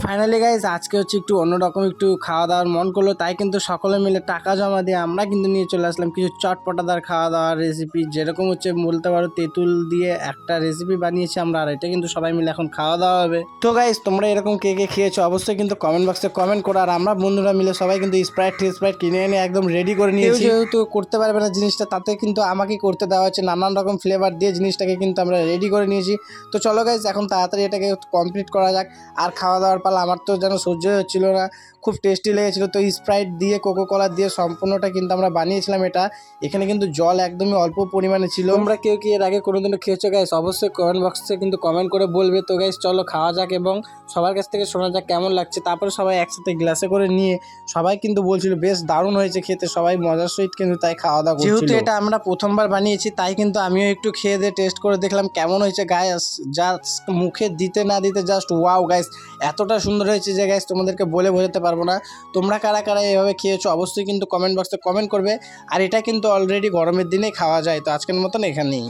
Finally guys আজকে হচ্ছে একটু অন্যরকম একটু খাওয়া দাওয়ার মন করলো, তাই কিন্তু সকলে মিলে টাকা জমা দিয়ে আমরা কিন্তু নিয়ে চলে আসলাম কিছু চটপটাদার খাওয়া দাওয়ার রেসিপি। যেরকম হচ্ছে বলতে পারো তেঁতুল দিয়ে একটা রেসিপি বানিয়েছি আমরা, আর এটা কিন্তু সবাই মিলে এখন খাওয়া দাওয়া হবে। তো গাইস তোমরা এরকম কে কে খেয়েছো অবশ্যই কিন্তু কমেন্ট বক্সে কমেন্ট করো। আর আমরা বন্ধুরা মিলে সবাই কিন্তু স্প্রাইট কিনে এনে একদম রেডি করে নিয়েছি। যেহেতু করতে পারবে না জিনিসটা, তাতে কিন্তু আমাকে করতে দেওয়া হচ্ছে, নানান রকম ফ্লেভার দিয়ে জিনিসটাকে কিন্তু আমরা রেডি করে নিয়েছি। তো চলো গাইস এখন তাড়াতাড়ি এটাকে কমপ্লিট করা যাক। আর খাওয়া দাওয়ার পালা আমার তো যেন সহ্য হচ্ছিল না, খুব টেস্টি লেগেছিলো। তো স্প্রাইট দিয়ে কোকো কোলা দিয়ে সম্পূর্ণটা কিন্তু আমরা বানিয়েছিলাম এটা। এখানে কিন্তু জল একদমই অল্প পরিমাণে ছিল। তোমরা কেউ কি এর আগে কোনোদিনও খেয়েছো গাইস অবশ্যই কমেন্ট বক্সে কিন্তু কমেন্ট করে বলবে। তো গাইস চলো খাওয়া যাক এবং সবার কাছ থেকে শোনা যাক কেমন লাগছে। তারপরে সবাই একসাথে গ্লাসে করে নিয়ে সবাই কিন্তু বলছিল বেশ দারুণ হয়েছে খেতে, সবাই মজার সহিত কিন্তু তাই খাওয়া দাওয়া করছিল। যেহেতু এটা আমরা প্রথমবার বানিয়েছি তাই কিন্তু আমিও একটু খেয়ে দিয়ে টেস্ট করে দেখলাম কেমন হয়েছে গাইস। জাস্ট মুখে দিতে না দিতে জাস্ট ওয়াও গাইস, এতটা সুন্দর হয়েছে যে গাইস তোমাদেরকে বলে বোঝাতে পারবো না। তোমরা কারা কারা এভাবে খেয়েছো অবশ্যই কিন্তু কমেন্ট বক্সে কমেন্ট করবে। আর এটা কিন্তু অলরেডি গরমের দিনেই খাওয়া যায়। তো আজকের মতন এখানেই।